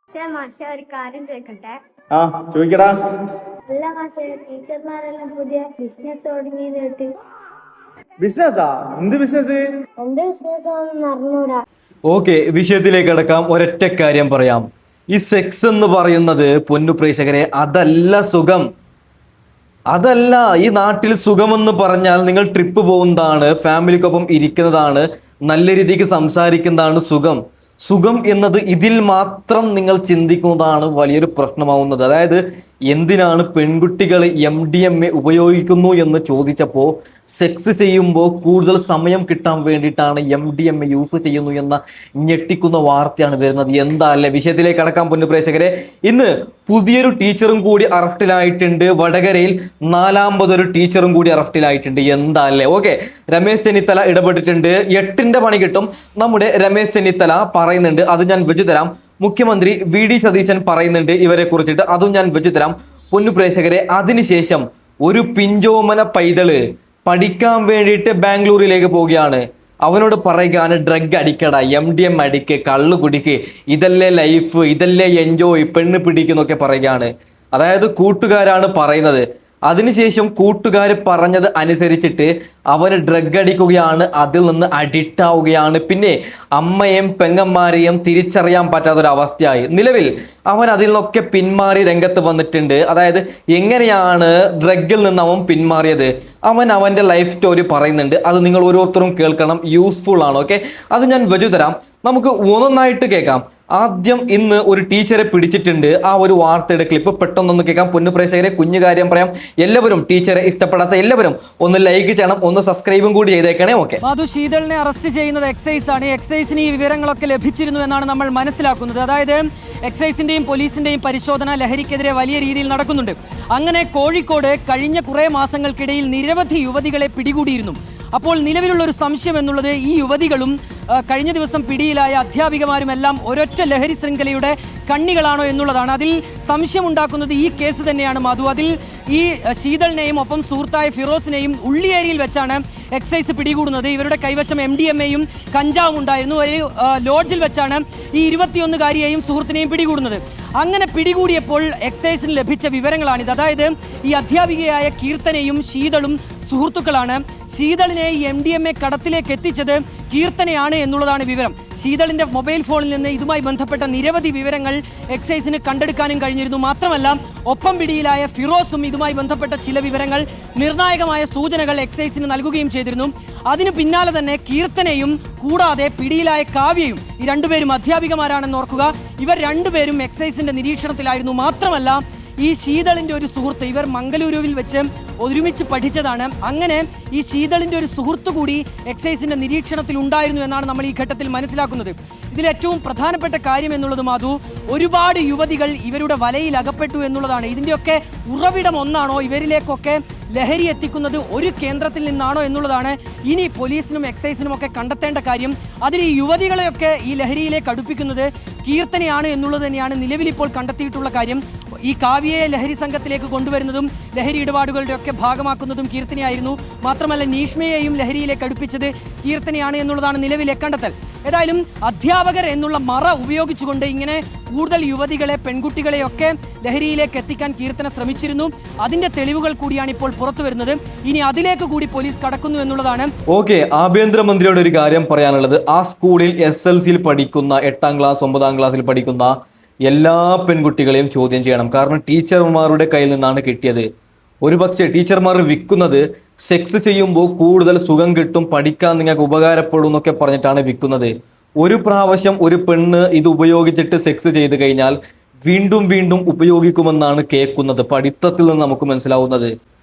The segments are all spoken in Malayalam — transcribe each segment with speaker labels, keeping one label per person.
Speaker 1: മാഷെ ഒരു കാര്യം ചോദിക്കട്ടെ?
Speaker 2: ആ ചോദിക്കടാ.
Speaker 1: അല്ല മാഷെ, ടീച്ചർമാരെല്ലാം പുതിയ ബിസിനസ് തുടങ്ങി കേട്ട്.
Speaker 2: ബിസിനസ്സാ? എന്ത് ബിസിനസ്?
Speaker 1: എന്ത് ബിസിനസ് ആണെന്ന് അറിഞ്ഞൂടാ.
Speaker 3: ഓക്കെ, വിഷയത്തിലേക്ക് കിടക്കാം. ഒരൊറ്റ കാര്യം പറയാം. ഈ സെക്സ് എന്ന് പറയുന്നത് പൊന്നു പ്രേക്ഷകരെ അതല്ല സുഖം. അതല്ല ഈ നാട്ടിൽ സുഖമെന്ന് പറഞ്ഞാൽ നിങ്ങൾ ട്രിപ്പ് പോകുന്നതാണ്, ഫാമിലിക്കൊപ്പം ഇരിക്കുന്നതാണ്, നല്ല രീതിക്ക് സംസാരിക്കുന്നതാണ് സുഖം. സുഖം എന്നത് ഇതിൽ മാത്രം നിങ്ങൾ ചിന്തിക്കുന്നതാണ് വലിയൊരു പ്രശ്നമാവുന്നത്. അതായത് എന്തിനാണ് പെൺകുട്ടികൾ MDMA ഉപയോഗിക്കുന്നു എന്ന് ചോദിച്ചപ്പോൾ സെക്സ് ചെയ്യുമ്പോൾ കൂടുതൽ സമയം കിട്ടാൻ വേണ്ടിയിട്ടാണ് MDMA യൂസ് ചെയ്യുന്നു എന്ന ഞെട്ടിക്കുന്ന വാർത്തയാണ് വരുന്നത്. എന്താ അല്ലേ? വിഷയത്തിലേക്ക് കടക്കാൻ പൊന്നു പ്രേക്ഷകരെ, ഇന്ന് പുതിയൊരു ടീച്ചറും കൂടി അറസ്റ്റിലായിട്ടുണ്ട്. വടകരയിൽ 4ാമതൊരു ടീച്ചറും കൂടി അറസ്റ്റിലായിട്ടുണ്ട്. എന്താ അല്ലേ? ഓക്കെ, രമേശ് ചെന്നിത്തല ഇടപെട്ടിട്ടുണ്ട്. 8ന്റെ പണി കിട്ടും നമ്മുടെ രമേശ് ചെന്നിത്തല പറയുന്നുണ്ട്. അത് ഞാൻ വെച്ചു തരാം. മുഖ്യമന്ത്രി VD സതീശൻ പറയുന്നുണ്ട് ഇവരെ കുറിച്ചിട്ട്, അതും ഞാൻ വെച്ചു തരാം പൊന്നു പ്രേക്ഷകരെ. അതിനുശേഷം ഒരു പിഞ്ചോമന പൈതള് പഠിക്കാൻ വേണ്ടിയിട്ട് ബാംഗ്ലൂരിലേക്ക് പോവുകയാണ്. അവനോട് പറയുകയാണ് ഡ്രഗ് അടിക്കട, MDM അടിക്ക്, കള്ളു കുടിക്ക്, ഇതല്ലേ ലൈഫ്, ഇതല്ലേ എൻജോയ്, പെണ്ണ് പിടിക്കുന്നൊക്കെ പറയുകയാണ്. അതായത് കൂട്ടുകാരാണ് പറയുന്നത്. അതിനുശേഷം കൂട്ടുകാർ പറഞ്ഞത് അനുസരിച്ചിട്ട് അവന് ഡ്രഗ് അടിക്കുകയാണ്, അതിൽ നിന്ന് അഡിക്റ്റ് ആവുകയാണ്. പിന്നെ അമ്മയും പെങ്ങന്മാരെയും തിരിച്ചറിയാൻ പറ്റാത്തൊരവസ്ഥയായി. നിലവിൽ അവൻ അതിൽ നിന്നൊക്കെ പിന്മാറി രംഗത്ത് വന്നിട്ടുണ്ട്. അതായത് എങ്ങനെയാണ് ഡ്രഗിൽ നിന്ന് അവൻ പിന്മാറിയത്, അവൻ്റെ ലൈഫ് സ്റ്റോറി പറയുന്നുണ്ട്. അത് നിങ്ങൾ ഓരോരുത്തരും കേൾക്കണം, യൂസ്ഫുൾ ആണ്. ഓക്കെ, അത് ഞാൻ വെച്ചു തരാം. നമുക്ക് ഒന്നൊന്നായിട്ട് കേൾക്കാം. ആദ്യം ഇന്ന് ഒരു ടീച്ചറെ പിടിച്ചിട്ടുണ്ട്. ആ ഒരു വാർത്തയുടെ ക്ലിപ്പ് പെട്ടെന്നൊന്ന് കേൾക്കാം. പൊന്നു പ്രേക്ഷകരെ, കുഞ്ഞു കാര്യം പറയാം. എല്ലാവരും ടീച്ചറെ ഇഷ്ടപ്പെടാത്ത എല്ലാവരും ഒന്ന് ലൈക്ക് ചെയ്യണം, ഒന്ന് സബ്സ്ക്രൈബും കൂടി ചെയ്തേക്കണേ. ഓക്കെ,
Speaker 4: മധു ശീതളിനെ അറസ്റ്റ് ചെയ്യുന്നത് എക്സൈസ് ആണ്. എക്സൈസിന് ഈ വിവരങ്ങളൊക്കെ ലഭിച്ചിരുന്നു എന്നാണ് നമ്മൾ മനസ്സിലാക്കുന്നത്. അതായത് എക്സൈസിന്റെയും പോലീസിന്റെയും പരിശോധന ലഹരിക്കെതിരെ വലിയ രീതിയിൽ നടക്കുന്നുണ്ട്. അങ്ങനെ കോഴിക്കോട് കഴിഞ്ഞ കുറേ മാസങ്ങൾക്കിടയിൽ നിരവധി യുവതികളെ പിടികൂടിയിരുന്നു. അപ്പോൾ നിലവിലുള്ള ഒരു സംശയം എന്നുള്ളത് ഈ യുവതികളും കഴിഞ്ഞ ദിവസം പിടിയിലായ അധ്യാപികമാരുമെല്ലാം ഒരൊറ്റ ലഹരി ശൃംഖലയുടെ കണ്ണികളാണോ എന്നുള്ളതാണ്. അതിൽ സംശയമുണ്ടാക്കുന്നത് ഈ കേസ് തന്നെയാണ് മധു. അതിൽ ഈ ശീതളിനെയും ഒപ്പം സുഹൃത്തായ ഫിറോസിനെയും ഉള്ളിയേരിയിൽ വെച്ചാണ് എക്സൈസ് പിടികൂടുന്നത്. ഇവരുടെ കൈവശം MDMAയും കഞ്ചാവും ഉണ്ടായിരുന്നു. ഒരു ലോഡ്ജിൽ വെച്ചാണ് ഈ 21-കാരിയെയും സുഹൃത്തിനെയും പിടികൂടുന്നത്. അങ്ങനെ പിടികൂടിയപ്പോൾ എക്സൈസിന് ലഭിച്ച വിവരങ്ങളാണിത്. അതായത് ഈ അധ്യാപികയായ കീർത്തനയും ശീതളും സുഹൃത്തുക്കളാണ്. ശീതളിനെ ഈ MDMA കടത്തിലേക്ക് എത്തിച്ചത് കീർത്തനയാണ് എന്നുള്ളതാണ് വിവരം. ശീതളിന്റെ മൊബൈൽ ഫോണിൽ നിന്ന് ഇതുമായി ബന്ധപ്പെട്ട നിരവധി വിവരങ്ങൾ എക്സൈസിന് കണ്ടെടുക്കാനും കഴിഞ്ഞിരുന്നു. മാത്രമല്ല ഒപ്പം പിടിയിലായ ഫിറോസും ഇതുമായി ബന്ധപ്പെട്ട ചില വിവരങ്ങൾ, നിർണായകമായ സൂചനകൾ എക്സൈസിന് നൽകുകയും ചെയ്തിരുന്നു. അതിന് പിന്നാലെ തന്നെ കീർത്തനയും കൂടാതെ പിടിയിലായ കാവ്യയും, ഈ രണ്ടുപേരും അധ്യാപികമാരാണെന്ന് ഓർക്കുക. ഇവർ രണ്ടുപേരും എക്സൈസിന്റെ നിരീക്ഷണത്തിലായിരുന്നു. മാത്രമല്ല ഈ ശീതളിന്റെ ഒരു സുഹൃത്ത്, ഇവർ മംഗലൂരുവിൽ വെച്ച് ഒരുമിച്ച് പഠിച്ചതാണ്. അങ്ങനെ ഈ ശീതളിന്റെ ഒരു സുഹൃത്തു കൂടി എക്സൈസിന്റെ നിരീക്ഷണത്തിൽ ഉണ്ടായിരുന്നു എന്നാണ് നമ്മൾ ഈ ഘട്ടത്തിൽ മനസ്സിലാക്കുന്നത്. ഇതിലേറ്റവും പ്രധാനപ്പെട്ട കാര്യം എന്നുള്ളത് മാധു, ഒരുപാട് യുവതികൾ ഇവരുടെ വലയിൽ അകപ്പെട്ടു എന്നുള്ളതാണ്. ഇതിൻ്റെയൊക്കെ ഉറവിടം ഒന്നാണോ, ഇവരിലേക്കൊക്കെ ലഹരി എത്തിക്കുന്നത് ഒരു കേന്ദ്രത്തിൽ നിന്നാണോ എന്നുള്ളതാണ് ഇനി പോലീസിനും എക്സൈസിനും ഒക്കെ കണ്ടെത്തേണ്ട കാര്യം. അതിൽ ഈ യുവതികളെയൊക്കെ ഈ ലഹരിയിലേക്ക് അടുപ്പിക്കുന്നത് കീർത്തനയാണ് എന്നുള്ളത് തന്നെയാണ് നിലവിൽ ഇപ്പോൾ കണ്ടെത്തിയിട്ടുള്ള കാര്യം. ഈ കാവ്യയെ ലഹരി സംഘത്തിലേക്ക് കൊണ്ടുവരുന്നതും ലഹരി ഇടപാടുകളുടെ ഒക്കെ ഭാഗമാക്കുന്നതും കീർത്തനയായിരുന്നു. മാത്രമല്ല നീഷ്മയെയും ലഹരിയിലേക്ക് അടുപ്പിച്ചത് കീർത്തനയാണ് എന്നുള്ളതാണ് നിലവിലെ കണ്ടെത്തൽ. ഏതായാലും അധ്യാപകർ എന്നുള്ള മറ ഉപയോഗിച്ചുകൊണ്ട് ഇങ്ങനെ കൂടുതൽ യുവതികളെ, പെൺകുട്ടികളെയൊക്കെ ലഹരിയിലേക്ക് എത്തിക്കാൻ കീർത്തന ശ്രമിച്ചിരുന്നു. അതിന്റെ തെളിവുകൾ കൂടിയാണ് ഇപ്പോൾ പുറത്തു വരുന്നത്. ഇനി അതിലേക്ക് കൂടി പോലീസ് കടക്കുന്നു എന്നുള്ളതാണ്.
Speaker 3: ഓക്കെ, ആഭ്യന്തരമന്ത്രിയോട് ഒരു കാര്യം പറയാനുള്ളത്. ആ സ്കൂളിൽ SLCയിൽ പഠിക്കുന്ന 8ാം ക്ലാസ് 9ാം ക്ലാസ്സിൽ പഠിക്കുന്ന എല്ലാ പെൺകുട്ടികളെയും ചോദ്യം ചെയ്യണം. കാരണം ടീച്ചർമാരുടെ കയ്യിൽ നിന്നാണ് കിട്ടിയത്. ഒരുപക്ഷെ ടീച്ചർമാർ വിൽക്കുന്നത് സെക്സ് ചെയ്യുമ്പോൾ കൂടുതൽ സുഖം കിട്ടും, പഠിക്കാൻ നിങ്ങൾക്ക് ഉപകാരപ്പെടും എന്നൊക്കെ പറഞ്ഞിട്ടാണ് വിൽക്കുന്നത്. ഒരു പ്രാവശ്യം ഒരു പെണ്ണ് ഇത് ഉപയോഗിച്ചിട്ട് സെക്സ് ചെയ്ത് കഴിഞ്ഞാൽ വീണ്ടും വീണ്ടും ഉപയോഗിക്കുമെന്നാണ് കേൾക്കുന്നത്. പഠിത്തത്തിൽ നിന്ന് നമുക്ക് മനസ്സിലാവുന്നത്.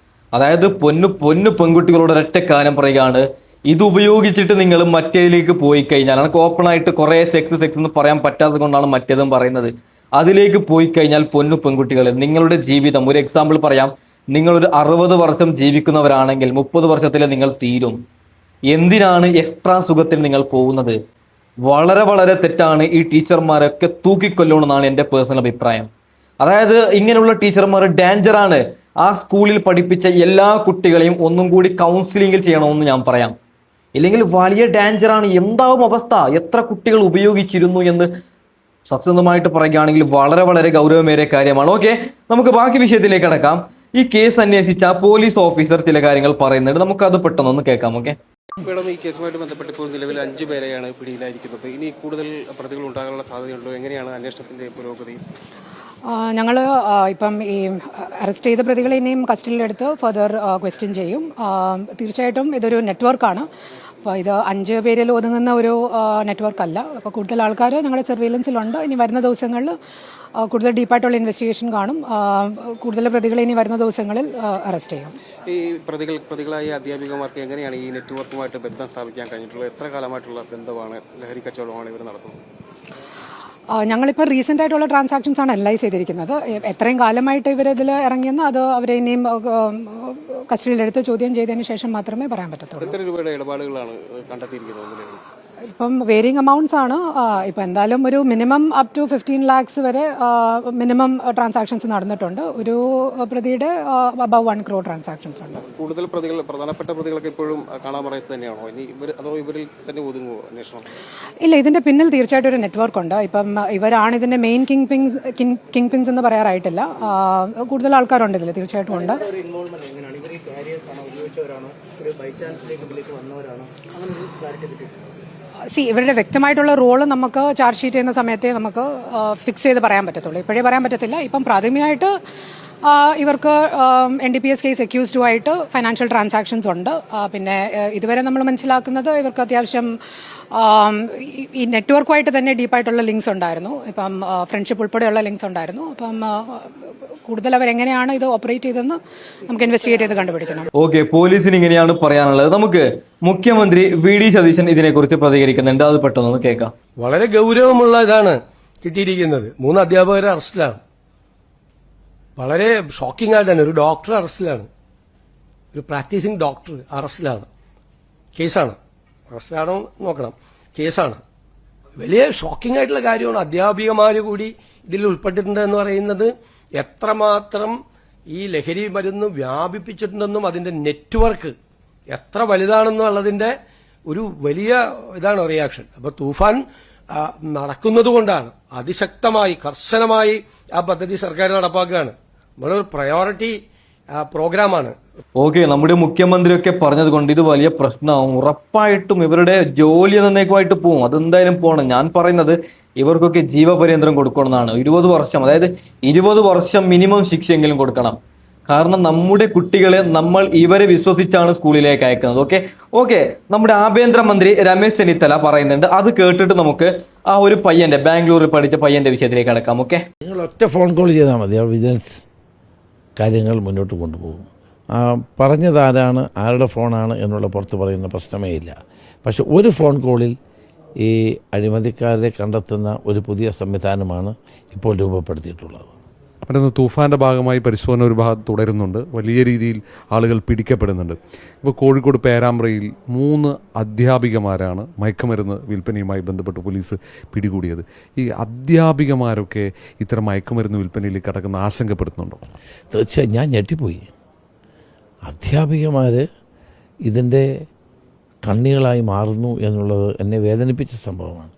Speaker 3: അതായത് പൊന്നു പെൺകുട്ടികളോട് ഒരൊറ്റ കാര്യം പറയുകയാണ്, ഇത് ഉപയോഗിച്ചിട്ട് നിങ്ങൾ മറ്റേതിലേക്ക് പോയി കഴിഞ്ഞാൽ, എനിക്ക് ഓപ്പണായിട്ട് കുറേ സെക്സ് എന്ന് പറയാൻ പറ്റാത്തത് കൊണ്ടാണ് മറ്റേതും പറയുന്നത്. അതിലേക്ക് പോയി കഴിഞ്ഞാൽ പൊന്നു പെൺകുട്ടികൾ, നിങ്ങളുടെ ജീവിതം, ഒരു എക്സാമ്പിൾ പറയാം, നിങ്ങളൊരു 60 വർഷം ജീവിക്കുന്നവരാണെങ്കിൽ 30 വർഷത്തിൽ നിങ്ങൾ തീരും. എന്തിനാണ് എക്സ്ട്രാ സുഖത്തിൽ നിങ്ങൾ പോകുന്നത്? വളരെ വളരെ തെറ്റാണ്. ഈ ടീച്ചർമാരൊക്കെ തൂക്കിക്കൊല്ലണമെന്നാണ് എൻ്റെ പേഴ്സണൽ അഭിപ്രായം. അതായത് ഇങ്ങനെയുള്ള ടീച്ചർമാർ ഡേഞ്ചറാണ്. ആ സ്കൂളിൽ പഠിപ്പിച്ച എല്ലാ കുട്ടികളെയും ഒന്നും കൂടി കൗൺസിലിംഗിൽ ചെയ്യണമെന്ന് ഞാൻ പറയാം. ഇല്ലെങ്കിൽ വലിയ ഡേഞ്ചറാണ്. എന്താവും അവസ്ഥ? എത്ര കുട്ടികൾ ഉപയോഗിച്ചിരുന്നു എന്ന് സത്യസന്ധമായിട്ട് പറയുകയാണെങ്കിൽ വളരെ വളരെ ഗൗരവമേറിയ കാര്യമാണ്. ഓക്കെ, നമുക്ക് ബാക്കി വിഷയത്തിലേക്ക് കടക്കാം. ഈ കേസ് അന്വേഷിച്ച പോലീസ് ഓഫീസർ ചില കാര്യങ്ങൾ പറയുന്നുണ്ട്, നമുക്കത് പെട്ടെന്നൊന്ന് കേൾക്കാം. ഓക്കെ,
Speaker 5: മേഡം, ഈ കേസുമായിട്ട് ബന്ധപ്പെട്ട് ഇപ്പോൾ നിലവിൽ 5 പേരെയാണ് പിടിയിലായിരിക്കുന്നത്. ഇനി കൂടുതൽ പ്രതികൾ ഉണ്ടാകാനുള്ള സാധ്യതയുണ്ടോ? എങ്ങനെയാണ് അന്വേഷണത്തിന്റെ പുരോഗതി?
Speaker 6: ഞങ്ങൾ ഇപ്പം ഈ അറസ്റ്റ് ചെയ്ത പ്രതികളെ ഇനിയും കസ്റ്റഡിയിലെടുത്ത് ഫർദർ ക്വസ്റ്റ്യൻ ചെയ്യും. തീർച്ചയായിട്ടും ഇതൊരു നെറ്റ്വർക്കാണ്. അപ്പോൾ ഇത് 5 പേരിൽ ഒതുങ്ങുന്ന ഒരു നെറ്റ്വർക്കല്ല. അപ്പോൾ കൂടുതൽ ആൾക്കാർ ഞങ്ങളുടെ സർവൈലൻസിലുണ്ട്. ഇനി വരുന്ന ദിവസങ്ങളിൽ കൂടുതൽ ഡീപ്പായിട്ടുള്ള ഇൻവെസ്റ്റിഗേഷൻ കാണും. കൂടുതൽ പ്രതികളെ ഇനി വരുന്ന ദിവസങ്ങളിൽ അറസ്റ്റ് ചെയ്യും.
Speaker 5: ഈ പ്രതികളായ അധ്യാപികമാർക്ക് എങ്ങനെയാണ് ഈ നെറ്റ്വർക്കുമായിട്ട് ബന്ധം സ്ഥാപിക്കാൻ കഴിഞ്ഞിട്ടുള്ളത്? എത്ര കാലമായിട്ടുള്ള ബന്ധമാണ്, ലഹരി കച്ചവടമാണ് ഇവർ നടത്തുന്നത്?
Speaker 6: ഞങ്ങളിപ്പോൾ റീസെൻ്റ് ആയിട്ടുള്ള ട്രാൻസാക്ഷൻസ് ആണ് അനലൈസ് ചെയ്തിരിക്കുന്നത്. എത്രയും കാലമായിട്ട് ഇവരിതിൽ ഇറങ്ങിയെന്ന് അത് അവരെ ഇനിയും കസ്റ്റഡിയിലെടുത്ത് ചോദ്യം ചെയ്തതിന് ശേഷം മാത്രമേ പറയാൻ പറ്റത്തുള്ളൂ.
Speaker 5: എത്ര രൂപയുടെ ഇടപാടുകളാണ് കണ്ടെത്തിയിരിക്കുന്നത്?
Speaker 6: ഇപ്പം വേരിങ് അമൗണ്ട്സ് ആണ്. ഇപ്പം എന്തായാലും ഒരു മിനിമം അപ് ടു 15 lakhs വരെ മിനിമം ട്രാൻസാക്ഷൻസ് നടന്നിട്ടുണ്ട്. ഒരു പ്രതിയുടെ അബവ് 1 crore ട്രാൻസാക്ഷൻസ് ഉണ്ട്.
Speaker 5: കൂടുതൽ പ്രതികൾ, പ്രധാനപ്പെട്ട പ്രതികളൊക്കെ ഇപ്പോഴും കാണാൻ പറയുന്നത് തന്നെയാണോ? ഇനി അതോ ഇവരിൽ തന്നെ ഒതുങ്ങുമോ അന്വേഷണം?
Speaker 6: ഇല്ല, ഇതിന്റെ പിന്നിൽ തീർച്ചയായിട്ടും ഒരു നെറ്റ്വർക്ക് ഉണ്ട്. ഇപ്പം ഇവരാണ് ഇതിന്റെ മെയിൻ കിങ് പിൻസ് എന്ന് പറയാറായിട്ടില്ല. കൂടുതൽ ആൾക്കാരുണ്ട് ഇതിൽ, തീർച്ചയായിട്ടും ഉണ്ട്. ഇവരുടെ വ്യക്തമായിട്ടുള്ള റോള് നമുക്ക് ചാർജ് ഷീറ്റ് ചെയ്യുന്ന സമയത്തെ നമുക്ക് ഫിക്സ് ചെയ്ത് പറയാൻ പറ്റത്തുള്ളൂ. ഇപ്പോഴേ പറയാൻ പറ്റത്തില്ല. ഇപ്പം പ്രാഥമികമായിട്ട് ഇവർക്ക് NDPS കേസ് അക്യൂസ്ഡുമായിട്ട് ഫൈനാൻഷ്യൽ ട്രാൻസാക്ഷൻസ് ഉണ്ട്. പിന്നെ ഇതുവരെ നമ്മൾ മനസ്സിലാക്കുന്നത് ഇവർക്ക് അത്യാവശ്യം ഈ നെറ്റ്വർക്കുമായിട്ട് തന്നെ ഡീപ്പായിട്ടുള്ള ലിങ്ക്സ് ഉണ്ടായിരുന്നു. ഇപ്പം ഫ്രണ്ട്ഷിപ്പ് ഉൾപ്പെടെയുള്ള ലിങ്ക്സ് ഉണ്ടായിരുന്നു. അപ്പം കൂടുതൽ അവരെങ്ങനെയാണ് ഇത് ഓപ്പറേറ്റ് ചെയ്തെന്ന് നമുക്ക് ഇൻവെസ്റ്റിഗേറ്റ് ചെയ്ത് കണ്ടുപിടിക്കണം.
Speaker 3: ഓക്കെ, പോലീസിന് ഇങ്ങനെയാണ് പറയാനുള്ളത്. നമുക്ക് മുഖ്യമന്ത്രി VD സതീശൻ ഇതിനെക്കുറിച്ച് പ്രതികരിക്കുന്നുണ്ട്, അത് പെട്ടെന്ന് കേൾക്കാം.
Speaker 7: വളരെ ഗൗരവമുള്ള ഇതാണ് കിട്ടിയിരിക്കുന്നത്. 3 അധ്യാപകരെ അറസ്റ്റിലാണ്. വളരെ ഷോക്കിംഗ് ആയിട്ടാണ്. ഒരു ഡോക്ടർ അറസ്റ്റിലാണ്, ഒരു പ്രാക്ടീസിംഗ് ഡോക്ടർ അറസ്റ്റിലാണ്. കേസാണ്, അറസ്റ്റിലാണോ നോക്കണം, കേസാണ്. വലിയ ഷോക്കിംഗ് ആയിട്ടുള്ള കാര്യമാണ്. അധ്യാപികമാര് കൂടി ഇതിൽ ഉൾപ്പെട്ടിട്ടുണ്ട് എന്ന് പറയുന്നത് എത്രമാത്രം ഈ ലഹരി മരുന്ന് വ്യാപിപ്പിച്ചിട്ടുണ്ടെന്നും അതിന്റെ നെറ്റ്വർക്ക് എത്ര വലുതാണെന്നുള്ളതിന്റെ ഒരു വലിയ ഇതാണ് റിയാക്ഷൻ. അപ്പൊ തൂഫാൻ നടക്കുന്നത് കൊണ്ടാണ് അതിശക്തമായി കർശനമായി ആ പദ്ധതി സർക്കാർ നടപ്പാക്കുകയാണ്. നമ്മളൊരു പ്രയോറിറ്റി പ്രോഗ്രാമാണ്.
Speaker 3: ഓക്കെ, നമ്മുടെ മുഖ്യമന്ത്രിയൊക്കെ പറഞ്ഞത് കൊണ്ട് ഇത് വലിയ പ്രശ്നമാവും. ഉറപ്പായിട്ടും ഇവരുടെ ജോലി എന്നേക്കുമായിട്ട് പോവും. അതെന്തായാലും പോകണം. ഞാൻ പറയുന്നത് ഇവർക്കൊക്കെ ജീവപര്യന്തരം കൊടുക്കണമെന്നാണ്. 20 വർഷം, അതായത് 20 വർഷം മിനിമം ശിക്ഷയെങ്കിലും കൊടുക്കണം. കാരണം നമ്മുടെ കുട്ടികളെ നമ്മൾ ഇവരെ വിശ്വസിച്ചാണ് സ്കൂളിലേക്ക് അയക്കുന്നത്. ഓക്കെ, നമ്മുടെ ആഭ്യന്തരമന്ത്രി രമേശ് ചെന്നിത്തല പറയുന്നുണ്ട്, അത് കേട്ടിട്ട് നമുക്ക് ആ ഒരു പയ്യന്റെ, ബാംഗ്ലൂരിൽ പഠിച്ച പയ്യന്റെ വിഷയത്തിലേക്ക് അടക്കാം. ഓക്കെ,
Speaker 8: നിങ്ങൾ ഒറ്റ ഫോൺ കോൾ ചെയ്താൽ മതി, ആ വിജിലൻസ് കാര്യങ്ങൾ മുന്നോട്ട് കൊണ്ടുപോകും. പറഞ്ഞതാരാണ്, ആരുടെ ഫോണാണ് എന്നുള്ള പുറത്ത് പറയുന്ന പ്രശ്നമേ ഇല്ല. പക്ഷെ ഒരു ഫോൺ കോളിൽ ഈ അഴിമതിക്കാരെ കണ്ടെത്തുന്ന ഒരു പുതിയ സംവിധാനമാണ് ഇപ്പോൾ രൂപപ്പെടുത്തിയിട്ടുള്ളത്.
Speaker 9: മറ്റൊന്ന്, തൂഫാൻ്റെ ഭാഗമായി പരിശോധന ഒരു ഭാഗത്ത് തുടരുന്നുണ്ട്. വലിയ രീതിയിൽ ആളുകൾ പിടിക്കപ്പെടുന്നുണ്ട്. ഇപ്പോൾ കോഴിക്കോട് പേരാമ്പ്രയിൽ 3 അധ്യാപികമാരാണ് മയക്കുമരുന്ന് വിൽപ്പനയുമായി ബന്ധപ്പെട്ട് പോലീസ് പിടികൂടിയത്. ഈ അധ്യാപികമാരൊക്കെ ഇത്തരം മയക്കുമരുന്ന് വിൽപ്പനയിൽ കിടക്കുന്ന ആശങ്കപ്പെടുത്തുന്നുണ്ടോ?
Speaker 8: തീർച്ചയായും ഞാൻ ഞെട്ടിപ്പോയി. അധ്യാപികമാർ ഇതിൻ്റെ കണ്ണികളായി മാറുന്നു എന്നുള്ളത് എന്നെ വേദനിപ്പിച്ച സംഭവമാണ്,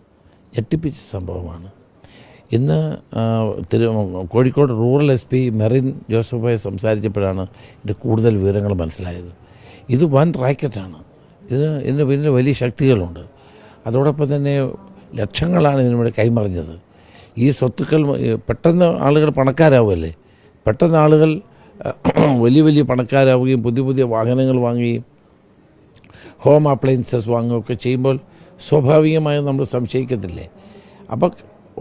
Speaker 8: ഞെട്ടിപ്പിച്ച സംഭവമാണ്. ഇന്ന് കോഴിക്കോട് റൂറൽ SP മെറിൻ ജോസഫായി സംസാരിച്ചപ്പോഴാണ് ഇതിൻ്റെ കൂടുതൽ വിവരങ്ങൾ മനസ്സിലായത്. ഇത് വൻ റാക്കറ്റാണ്. ഇതിന് പിന്നെ വലിയ ശക്തികളുണ്ട്. അതോടൊപ്പം തന്നെ ലക്ഷങ്ങളാണ് ഇതിനൂടെ കൈമറിഞ്ഞത്. ഈ സ്വത്തുക്കൾ പെട്ടെന്ന് ആളുകൾ പണക്കാരാവുമല്ലേ, പെട്ടെന്ന് ആളുകൾ വലിയ വലിയ പണക്കാരാവുകയും പുതിയ വാഹനങ്ങൾ വാങ്ങുകയും ഹോം അപ്ലയൻസസ് വാങ്ങുകയൊക്കെ ചെയ്യുമ്പോൾ സ്വാഭാവികമായും നമ്മൾ സംശയിക്കത്തില്ലേ. അപ്പോൾ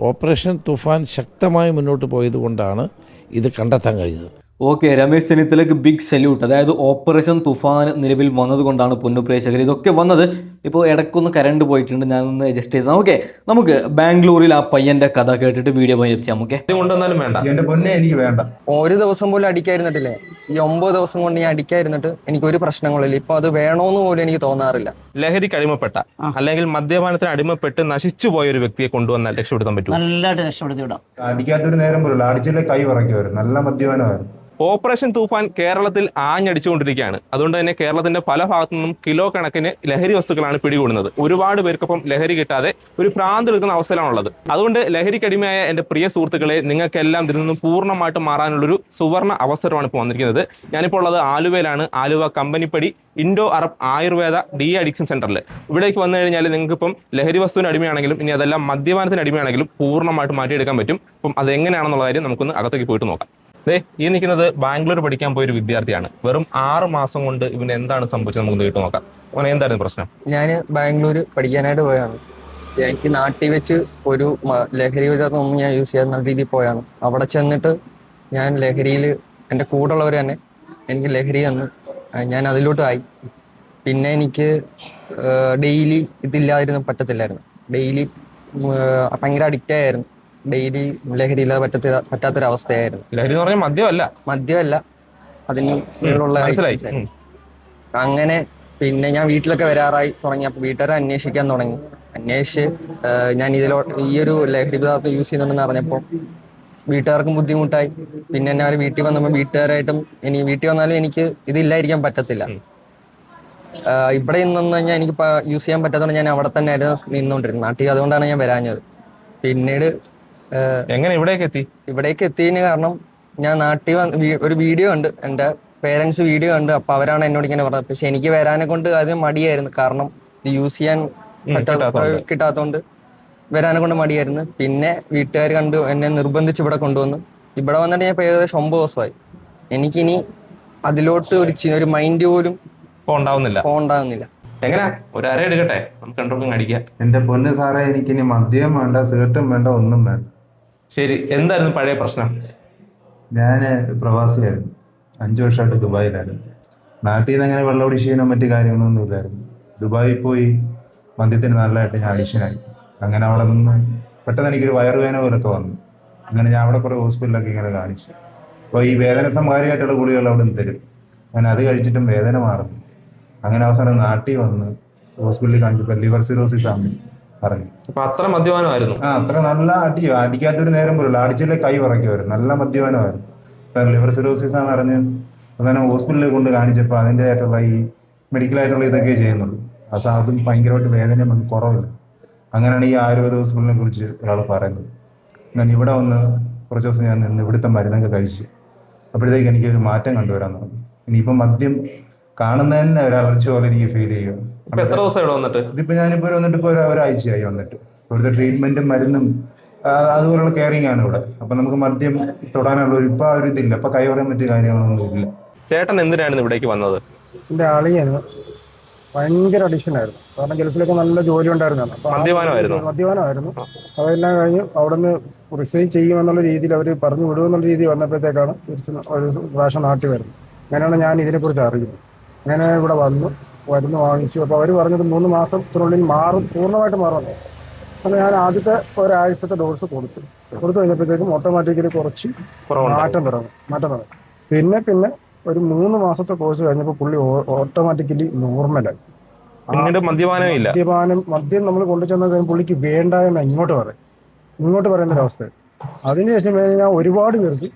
Speaker 8: ഓപ്പറേഷൻ തുഫാൻ ശക്തമായി മുന്നോട്ട് പോയതുകൊണ്ടാണ് ഇത് കണ്ടെത്താൻ കഴിഞ്ഞത്.
Speaker 3: ഓക്കെ, രമേശ് ചെന്നിത്തലയ്ക്ക് ബിഗ് സല്യൂട്ട്. അതായത് ഓപ്പറേഷൻ തുഫാൻ നിലവിൽ വന്നതുകൊണ്ടാണ് പൊന്നുപ്രേക്ഷകർ ഇതൊക്കെ വന്നത്. ഇപ്പോൾ ഇടയ്ക്കൊന്ന് കറണ്ട് പോയിട്ടുണ്ട്, ഞാനൊന്ന് അഡ്ജസ്റ്റ് ചെയ്തതാണ്. ഓക്കെ, നമുക്ക് ബാംഗ്ലൂരിൽ ആ പയ്യന്റെ കഥ കേട്ടിട്ട് വീഡിയോ പോയി ചെയ്യാം. ഓക്കെ,
Speaker 10: കൊണ്ടുവന്നാലും വേണ്ട, എന്റെ പൊന്നെ എനിക്ക് വേണ്ട. ഒരു ദിവസം പോലും അടിക്കായിരുന്നിട്ടില്ലേ? ഈ 9 ദിവസം കൊണ്ട് ഞാൻ അടിക്കായിരുന്നിട്ട് എനിക്ക് ഒരു പ്രശ്നങ്ങളില്ല. ഇപ്പൊ അത് വേണോന്ന് പോലും എനിക്ക് തോന്നാറില്ല.
Speaker 11: ലഹരിക്ക് അടിമപ്പെട്ട അല്ലെങ്കിൽ മദ്യപാനത്തിന് അടിമപ്പെട്ട് നശിച്ചു പോയ ഒരു വ്യക്തിയെ കൊണ്ടുവന്നാൽ രക്ഷപ്പെടുത്താൻ പറ്റും.
Speaker 12: നല്ലതായിട്ട് രക്ഷപ്പെടുത്തി വിടാം.
Speaker 9: അടിക്കാത്തൊരു നേരം പോലുള്ള അടിച്ചില്ലേ കൈ പറയ്ക്കുമായിരുന്നു. നല്ല മദ്യപാനമായിരുന്നു.
Speaker 11: ഓപ്പറേഷൻ തൂഫാൻ കേരളത്തിൽ ആഞ്ഞടിച്ചുകൊണ്ടിരിക്കുകയാണ്. അതുകൊണ്ട് തന്നെ കേരളത്തിന്റെ പല ഭാഗത്തു നിന്നും കിലോ കണക്കിന് ലഹരി വസ്തുക്കളാണ് പിടികൂടുന്നത്. ഒരുപാട് പേർക്കൊപ്പം ലഹരി കിട്ടാതെ ഒരു ഭ്രാന്തെടുക്കുന്ന അവസ്ഥയിലാണുള്ളത്. അതുകൊണ്ട് ലഹരിക്കടിമയായ എൻ്റെ പ്രിയ സുഹൃത്തുക്കളെ, നിങ്ങൾക്കെല്ലാം ഇതിൽ നിന്നും പൂർണ്ണമായിട്ട് മാറാനുള്ളൊരു സുവർണ്ണ അവസരമാണ് ഇപ്പോൾ വന്നിരിക്കുന്നത്. ഞാനിപ്പോൾ ഉള്ളത് ആലുവയിലാണ്. Aluva Kampanippadi Indo Arab Ayurveda de addiction സെന്ററിൽ. ഇവിടേക്ക് വന്നു കഴിഞ്ഞാൽ നിങ്ങൾക്ക് ഇപ്പം ലഹരി വസ്തുവിന് അടിമയാണെങ്കിലും ഇനി അതെല്ലാം മദ്യപാനത്തിന് അടിമയാണെങ്കിലും പൂർണ്ണമായിട്ട് മാറ്റിയെടുക്കാൻ പറ്റും. അപ്പം അതെങ്ങനെയാണെന്നുള്ള കാര്യം നമുക്കൊന്ന് അകത്തേക്ക് പോയിട്ട് നോക്കാം. ഈ നിൽക്കുന്നത് ബാംഗ്ലൂർ പഠിക്കാൻ പോയൊരു വിദ്യാർത്ഥിയാണ്. വെറും 6 മാസം കൊണ്ട് ഇവന് എന്താണ് സംഭവിച്ചത് നമുക്ക് കേട്ട് നോക്കാം. അവനെ എന്തായിരുന്നു പ്രശ്നം?
Speaker 10: ഞാൻ ബാംഗ്ലൂർ പഠിക്കാനായിട്ട് പോയാണ്. എനിക്ക് നാട്ടിൽ വെച്ച് ഒരു ലഹരി പദാർത്ഥമൊന്നും ഞാൻ യൂസ് ചെയ്യാത്ത രീതിയിൽ പോയാണ്. അവിടെ ചെന്നിട്ട് ഞാൻ ലഹരിയിൽ എൻ്റെ കൂടെയുള്ളവർ തന്നെ എനിക്ക് ലഹരി തന്നു. ഞാൻ അതിലോട്ടായി. പിന്നെ എനിക്ക് ഡെയിലി ഇതില്ലാതിരുന്ന് പറ്റത്തില്ലായിരുന്നു. ഡെയിലി ഭയങ്കര അഡിക്റ്റ് ആയിരുന്നു. ഡെയിലി ലഹരി ഇല്ലാതെ പറ്റാത്തൊരവസ്ഥയായിരുന്നു.
Speaker 11: ലഹരി എന്ന് പറഞ്ഞാൽ
Speaker 10: മദ്യമല്ല അതിനുള്ള അങ്ങനെ. പിന്നെ ഞാൻ വീട്ടിലൊക്കെ വരാറായി തുടങ്ങിയപ്പോൾ വീട്ടുകാരെ അന്വേഷിക്കാൻ തുടങ്ങി. അന്വേഷിച്ച് ഞാൻ ഈ ഒരു ലഹരി പദാർത്ഥം യൂസ് ചെയ്യുന്നുണ്ടെന്ന് അറിഞ്ഞപ്പോൾ വീട്ടുകാർക്കും ബുദ്ധിമുട്ടായി. പിന്നെ എന്നെ അവർ വീട്ടിൽ വന്നപ്പോൾ വീട്ടുകാരായിട്ടും വീട്ടിൽ വന്നാലും എനിക്ക് ഇതില്ലായിരിക്കാൻ പറ്റത്തില്ല. ഇവിടെ നിന്ന് കഴിഞ്ഞാൽ എനിക്ക് യൂസ് ചെയ്യാൻ പറ്റാത്തതുകൊണ്ട് ഞാൻ അവിടെ തന്നെ ആയിരുന്നു നിന്നുകൊണ്ടിരുന്നത് നാട്ടിൽ. അതുകൊണ്ടാണ് ഞാൻ വരാഞ്ഞത്. പിന്നീട്
Speaker 11: എങ്ങനെ ഇവിടേക്ക്
Speaker 10: എത്തിയതിന് കാരണം ഞാൻ നാട്ടിൽ ഒരു വീഡിയോ ഉണ്ട്, എൻ്റെ പേരൻസ് വീഡിയോ ഉണ്ട്. അപ്പൊ അവരാണ് എന്നോട് ഇങ്ങനെ പറഞ്ഞത്. പക്ഷെ എനിക്ക് വരാനെ കൊണ്ട് ആദ്യം മടിയായിരുന്നു. കാരണം ഇത് യൂസ് ചെയ്യാൻ കിട്ടാത്തതുകൊണ്ട് വരാനെ കൊണ്ട് മടിയായിരുന്നു. പിന്നെ വീട്ടുകാർ കണ്ടു എന്നെ നിർബന്ധിച്ച് ഇവിടെ കൊണ്ടുവന്നു. ഇവിടെ വന്നിട്ട് ഞാൻ ഏകദേശം 9 ദിവസമായി. എനിക്കിനി അതിലോട്ട് ഒരു മൈൻഡ് പോലും ഉണ്ടാവുന്നില്ല.
Speaker 11: എങ്ങനെയാ ഒരു അര എടുക്കട്ടെ, നമുക്ക് രണ്ടുപേർക്കും അടിക്കാം.
Speaker 12: എന്റെ പൊന്ന് സാറേ, എനിക്കിനി മദ്യം വേണ്ട, സിഗരറ്റും വേണ്ട, ഒന്നും വേണ്ട.
Speaker 11: ശരി, എന്തായിരുന്നു പഴയ പ്രശ്നം?
Speaker 12: ഞാൻ പ്രവാസിയായിരുന്നു. 5 വർഷമായിട്ട് ദുബായിലായിരുന്നു. നാട്ടിൽ നിന്ന് അങ്ങനെ വെള്ളം ഒടിക്കാനോ മറ്റു കാര്യങ്ങളൊന്നും ഇല്ലായിരുന്നു. ദുബായിൽ പോയി മദ്യത്തിന് നല്ലതായിട്ട് ഞാൻ അഡിക്ഷനായി. അങ്ങനെ അവിടെ നിന്ന് പെട്ടെന്ന് എനിക്കൊരു വയറുവേദന പോലൊക്കെ വന്നു. അങ്ങനെ ഞാൻ അവിടെ കുറേ ഹോസ്പിറ്റലൊക്കെ ഇങ്ങനെ കാണിച്ചു. അപ്പോൾ ഈ വേദന സംഹാരിയായിട്ടുള്ള ഗുളികൾ അവിടെ നിന്ന് തരും. അങ്ങനെ അത് കഴിച്ചിട്ടും വേദന മാറുന്നു. അങ്ങനെ അവസാനം നാട്ടിൽ വന്ന് ഹോസ്പിറ്റലിൽ കാണിച്ചപ്പോൾ ലിവർ സിറോസിസ് ആണ് പറഞ്ഞു.
Speaker 11: അത്ര മദ്യപാനമായിരുന്നു?
Speaker 12: അത്ര നല്ല അടിക്കാത്തൊരു നേരം പോലുള്ള അടിച്ചില്ലേ കൈ പറയ്ക്കുമായിരുന്നു. നല്ല മദ്യപാനമായിരുന്നു സാർ. ലിവർ സിറോസിസ് ആണെന്ന് അറിഞ്ഞ് അവസാനം ഹോസ്പിറ്റലിൽ കൊണ്ട് കാണിച്ചപ്പോൾ അതിൻ്റെതായിട്ടുള്ള ഈ മെഡിക്കലായിട്ടുള്ള ഇതൊക്കെ ചെയ്യുന്നുള്ളൂ. പക്ഷെ അതും ഭയങ്കരമായിട്ട് വേദന നമുക്ക് കുറവില്ല. അങ്ങനെയാണ് ഈ ആയുർവേദ ഹോസ്പിറ്റലിനെ കുറിച്ച് ഒരാൾ പറയുന്നത്. ഞാൻ ഇവിടെ വന്ന് കുറച്ച് ദിവസം ഞാൻ നിന്ന് ഇവിടുത്തെ മരുന്നൊക്കെ കഴിച്ച് അപ്പോഴത്തേക്ക് എനിക്കൊരു മാറ്റം കണ്ടുവരാൻ തുടങ്ങി. ഇനിയിപ്പം മദ്യം കാണുന്ന തന്നെ ഒരു അലർച്ച പോലെ എനിക്ക് ഫീൽ ചെയ്യുക.
Speaker 11: എത്ര ദിവസം ഇവിടെ വന്നിട്ട്?
Speaker 12: ഇതിപ്പോൾ ഞാനിപ്പോൾ വന്നിട്ട് ഇപ്പോൾ ഒരാഴ്ചയായി വന്നിട്ട്. ഇവിടുത്തെ ട്രീറ്റ്മെന്റും മരുന്നും അതുപോലുള്ള കെയറിങ് ആണ് ഇവിടെ. അപ്പൊ നമുക്ക് മദ്യം തൊടാനുള്ള ഇപ്പൊ ആ ഒരു ഇതില്ല. ഇപ്പൊ കൈ പറയാൻ പറ്റിയ കാര്യങ്ങളൊന്നും ഇല്ല.
Speaker 11: ചേട്ടൻ എന്തിനാണ് ഇവിടേക്ക് വന്നത്?
Speaker 13: എന്റെ ആളിയാണ് ഭയങ്കര അഡിക്ഷൻ ആയിരുന്നു. കാരണം ഗൾഫിലൊക്കെ നല്ല ജോലി ഉണ്ടായിരുന്നു. മദ്യപാനമായിരുന്നു. അതെല്ലാം കഴിഞ്ഞ് അവിടെ നിന്ന് റിസൈൻ ചെയ്യുമെന്നുള്ള രീതിയിൽ അവർ പറഞ്ഞു വിടുമെന്നുള്ള രീതി വന്നപ്പോഴത്തേക്കാണ് ഒരു പ്രാവശ്യം നാട്ടിൽ വരുന്നത്. അങ്ങനെയാണ് ഞാൻ ഇതിനെക്കുറിച്ച് അറിയുന്നത്. അങ്ങനെ ഇവിടെ മരുന്ന് വാങ്ങിച്ചു. അപ്പോൾ അവർ പറഞ്ഞത് 3 മാസത്തിനുള്ളിൽ പൂർണ്ണമായിട്ട് മാറുമെന്ന്. അപ്പോൾ ഞാൻ ആദ്യത്തെ ഒരാഴ്ചത്തെ ഡോസ് കൊടുത്തു കഴിഞ്ഞപ്പോഴത്തേക്കും ഓട്ടോമാറ്റിക്കലി കുറച്ച് മാറ്റം തുടങ്ങി. പിന്നെ ഒരു 3 മാസത്തെ കോഴ്സ് കഴിഞ്ഞപ്പോൾ പുള്ളി ഓട്ടോമാറ്റിക്കലി നോർമലായി. മദ്യം നമ്മൾ കൊണ്ടുചെന്ന പുള്ളിക്ക് വേണ്ട എന്ന് ഇങ്ങോട്ട് പറയുന്നൊരവസ്ഥ. അതിനുശേഷം ഞാൻ ഒരുപാട് പേർക്ക്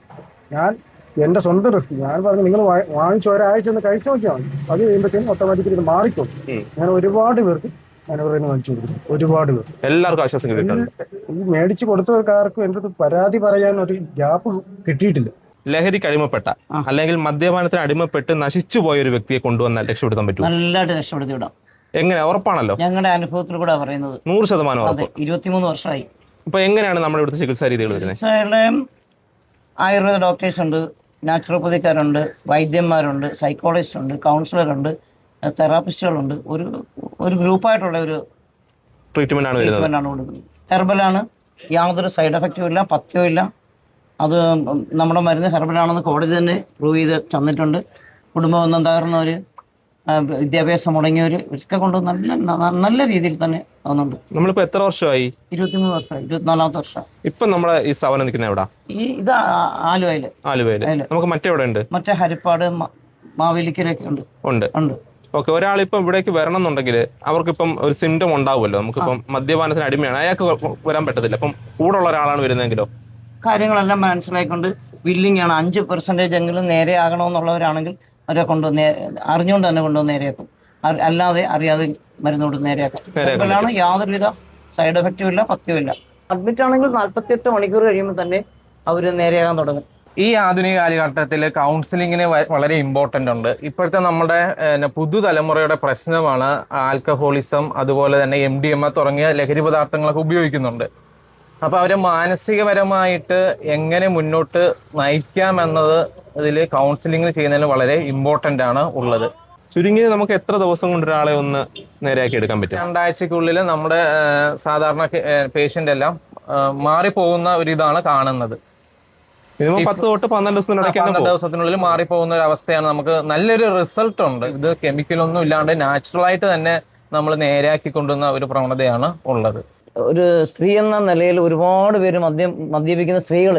Speaker 13: എൻ്റെ സ്വന്തം റിസ്ക് ഞാൻ പറഞ്ഞു, നിങ്ങൾ വാങ്ങിച്ച് ഒരാഴ്ച ഒന്ന് കഴിച്ചു നോക്കിയാൽ മതി. അത് കഴിയുമ്പോഴത്തേക്കും ഓട്ടോമാറ്റിക്കലി ഇത് മാറിക്കോളും. ഞാൻ ഒരുപാട് പേർക്ക് വാങ്ങിച്ചു കൊടുക്കും. ഒരുപാട് പേർ
Speaker 11: എല്ലാവർക്കും ആശ്വാസം കിട്ടിയിട്ടുണ്ട്.
Speaker 13: ഈ മേടിച്ചു കൊടുത്തവർക്കാർക്കും എൻ്റെ അടുത്ത് പരാതി പറയാൻ ഒരു ഗ്യാപ്പ് കിട്ടിയിട്ടില്ല.
Speaker 11: ലഹരിക്ക് അടിമപ്പെട്ട അല്ലെങ്കിൽ മദ്യപാനത്തിന് അടിമപ്പെട്ട് നശിച്ചു പോയ ഒരു വ്യക്തിയെ കൊണ്ടുവന്നാൽ രക്ഷപ്പെടുത്താൻ പറ്റും?
Speaker 14: നല്ലതായിട്ട് രക്ഷപ്പെടുത്തി വിടാം.
Speaker 11: എങ്ങനെ? ഉറപ്പാണല്ലോ?
Speaker 14: ഞങ്ങളുടെ അനുഭവത്തിൽ കൂടെ പറയുന്നത്
Speaker 11: 100% ഉറപ്പ്.
Speaker 14: 23 വർഷമായി.
Speaker 11: അപ്പൊ എങ്ങനെയാണ് നമ്മുടെ ഇവിടുത്തെ ചികിത്സാ രീതികൾ വരുന്നത്?
Speaker 14: ആയുർവേദ ഡോക്ടേഴ്സ് ഉണ്ട്, നാച്ചുറോപ്പതിക്കാരുണ്ട്, വൈദ്യന്മാരുണ്ട്, സൈക്കോളജിസ്റ്റ് ഉണ്ട്, കൗൺസിലറുണ്ട്, തെറാപ്പിസ്റ്റുകളുണ്ട്. ഒരു ഗ്രൂപ്പായിട്ടുള്ള ഒരു
Speaker 11: ട്രീറ്റ്മെന്റ് ആണ്
Speaker 14: കൊടുക്കുന്നത്. ഹെർബലാണ്, യാതൊരു സൈഡ് എഫക്റ്റും ഇല്ല, പഥ്യവും ഇല്ല. അത് നമ്മുടെ മരുന്ന് ഹെർബലാണെന്ന് കോടതി തന്നെ പ്രൂവ് ചെയ്ത് തന്നിട്ടുണ്ട്. കുടുംബബന്ധം തകർന്നവർ, വിദ്യാഭ്യാസം മുടങ്ങിയവർ ഒക്കെ കൊണ്ട് നല്ല രീതിയിൽ തന്നെ തോന്നുന്നുണ്ട്.
Speaker 11: നമ്മളിപ്പോ എത്ര വർഷമായി?
Speaker 14: 23 വർഷമായി. 24ാമത്തെ വർഷം.
Speaker 11: ഇപ്പൊ നമ്മളെ ഈ സ്ഥാപനം നിൽക്കുന്ന എവിടാ?
Speaker 14: ഇത് ആലുവയില്.
Speaker 11: നമുക്ക് മറ്റെവിടെ ഉണ്ട്?
Speaker 14: മറ്റേ ഹരിപ്പാട്, മാവേലിക്കരൊക്കെ ഉണ്ട്.
Speaker 11: ഓക്കെ. ഒരാളിപ്പം ഇവിടേക്ക് വരണം എന്നുണ്ടെങ്കിൽ അവർക്കിപ്പം ഒരു സിംറ്റം ഉണ്ടാവുമല്ലോ. നമുക്കിപ്പം മദ്യപാനത്തിന് അടിമയാണ്, അയാൾക്ക് വരാൻ പറ്റത്തില്ല. അപ്പം കൂടെ ഉള്ള ഒരാളാണ് വരുന്നതെങ്കിലോ?
Speaker 14: കാര്യങ്ങളെല്ലാം മനസ്സിലായിക്കൊണ്ട് വില്ലിംഗ് ആണ്. 5% എങ്കിലും നേരെ ആകണമെന്നുള്ളവരാണെങ്കിൽ അവരെ കൊണ്ടുവന്ന് അറിഞ്ഞുകൊണ്ട് തന്നെ കൊണ്ടുവന്ന് നേരെയാക്കും. അല്ലാതെ അറിയാതെ മരുന്ന് കൊടുത്ത് നേരെയാക്കും. ഹെർബലാണ്, യാതൊരുവിധ സൈഡ് എഫക്റ്റും ഇല്ല, പഥ്യവും ഇല്ല. അഡ്മിറ്റ് ആണെങ്കിൽ 48 മണിക്കൂർ കഴിയുമ്പോൾ തന്നെ അവർ നേരെയാകാൻ തുടങ്ങും.
Speaker 10: ഈ ആധുനിക കാലഘട്ടത്തിൽ കൗൺസിലിങ്ങിന് വളരെ ഇമ്പോർട്ടൻ്റ് ഉണ്ട്. ഇപ്പോഴത്തെ നമ്മുടെ പുതുതലമുറയുടെ പ്രശ്നമാണ് ആൽക്കഹോളിസം, അതുപോലെ തന്നെ MDMA തുടങ്ങിയ ലഹരി പദാർത്ഥങ്ങളൊക്കെ ഉപയോഗിക്കുന്നുണ്ട്. അപ്പോൾ അവരെ മാനസികപരമായിട്ട് എങ്ങനെ മുന്നോട്ട് നയിക്കാമെന്നത് ഇതിൽ കൗൺസിലിംഗ് ചെയ്യുന്നതിൽ വളരെ ഇമ്പോർട്ടൻ്റ് ആണ് ഉള്ളത്.
Speaker 11: ചുരുങ്ങിയത് നമുക്ക് എത്ര ദിവസം കൊണ്ട് ഒരാളെ ഒന്ന് നേരെയാക്കി എടുക്കാൻ പറ്റും?
Speaker 10: 2 ആഴ്ചക്കുള്ളിൽ നമ്മുടെ സാധാരണ പേഷ്യൻ്റ് എല്ലാം മാറിപ്പോകുന്ന ഒരു ഇതാണ് കാണുന്നത്.
Speaker 11: 10 തൊട്ട് 12
Speaker 10: ദിവസത്തിനുള്ളിൽ മാറിപ്പോകുന്ന ഒരു അവസ്ഥയാണ്. നമുക്ക് നല്ലൊരു റിസൾട്ട് ഉണ്ട്. ഇത് കെമിക്കലൊന്നും ഇല്ലാണ്ട് നാച്ചുറലായിട്ട് തന്നെ നമ്മൾ നേരെയാക്കി കൊണ്ടുവന്ന ഒരു പ്രവണതയാണ് ഉള്ളത്.
Speaker 14: ഒരു സ്ത്രീ എന്ന നിലയിൽ ഒരുപാട് പേര് മദ്യപിക്കുന്ന സ്ത്രീകൾ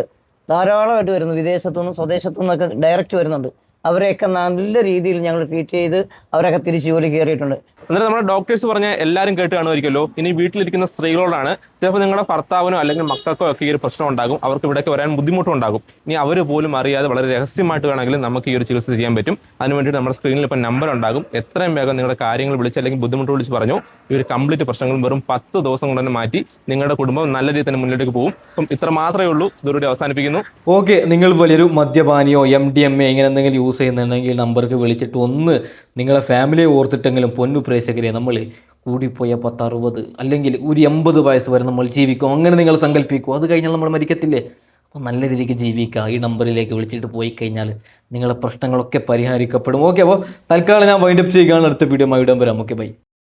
Speaker 14: ധാരാളമായിട്ട് വരുന്നു. വിദേശത്തുനിന്നും സ്വദേശത്തുനിന്നൊക്കെ ഡയറക്റ്റ് വരുന്നുണ്ട്. അവരെയൊക്കെ നല്ല രീതിയിൽ ഞങ്ങൾ ട്രീറ്റ് ചെയ്ത് അവരൊക്കെ തിരിച്ച് ജോലി കയറിയിട്ടുണ്ട്.
Speaker 11: അന്നേരം നമ്മുടെ ഡോക്ടേഴ്സ് പറഞ്ഞ എല്ലാവരും കേട്ട് കാണുമായിരിക്കുമല്ലോ. ഇനി വീട്ടിലിരിക്കുന്ന സ്ത്രീകളോടാണ്, ചിലപ്പോൾ നിങ്ങളുടെ ഭർത്താവിനോ അല്ലെങ്കിൽ മക്കൾക്കോ ഒക്കെ ഈ ഒരു പ്രശ്നം ഉണ്ടാകും, അവർക്ക് ഇവിടേക്ക് വരാൻ ബുദ്ധിമുട്ടുണ്ടാകും. ഇനി അവർ പോലും അറിയാതെ വളരെ രഹസ്യമായിട്ട് വേണമെങ്കിലും നമുക്ക് ഈ ഒരു ചികിത്സ ചെയ്യാൻ പറ്റും. അതിന് വേണ്ടിയിട്ട് നമ്മുടെ സ്ക്രീനിൽ ഇപ്പോൾ നമ്പർ ഉണ്ടാകും. എത്രയും വേഗം നിങ്ങളുടെ കാര്യങ്ങൾ വിളിച്ച് അല്ലെങ്കിൽ ബുദ്ധിമുട്ട് വിളിച്ച് പറഞ്ഞു ഈ ഒരു കംപ്ലീറ്റ് പ്രശ്നങ്ങൾ വെറും 10 ദിവസം കൊണ്ട് തന്നെ മാറ്റി നിങ്ങളുടെ കുടുംബം നല്ല രീതിയിൽ തന്നെ മുന്നിലേക്ക് പോകും. അപ്പം ഇത്ര മാത്രമേ ഉള്ളൂ. ഇതോടുകൂടി അവസാനിപ്പിക്കുന്നു.
Speaker 3: ഓക്കെ, നിങ്ങൾ വലിയൊരു മദ്യപാനിയോ MDMA ഇങ്ങനെ എന്തെങ്കിലും യൂസ് ചെയ്യുന്നുണ്ടെങ്കിൽ നമ്പർക്ക് വിളിച്ചിട്ട് ഒന്ന് നിങ്ങളെ ഫാമിലിയെ ഓർത്തിട്ടെങ്കിലും പൊന്നു പ്രേക്ഷകരെ നമ്മൾ കൂടിപ്പോയ 10-60 അല്ലെങ്കിൽ ഒരു 80 വയസ്സ് വരെ നമ്മൾ ജീവിക്കും. അങ്ങനെ നിങ്ങൾ സങ്കല്പിക്കും. അത് കഴിഞ്ഞാൽ നമ്മൾ മരിക്കത്തില്ലേ? അപ്പോൾ നല്ല രീതിക്ക് ജീവിക്കുക. ഈ നമ്പറിലേക്ക് വിളിച്ചിട്ട് പോയി കഴിഞ്ഞാൽ നിങ്ങളുടെ പ്രശ്നങ്ങളൊക്കെ പരിഹരിക്കപ്പെടും. ഓക്കെ, അപ്പോൾ തൽക്കാലം ഞാൻ വൈൻഡപ്പ് ചെയ്യുകയാണ്. അടുത്ത വീഡിയോ ആയി വരാം. Okay, by.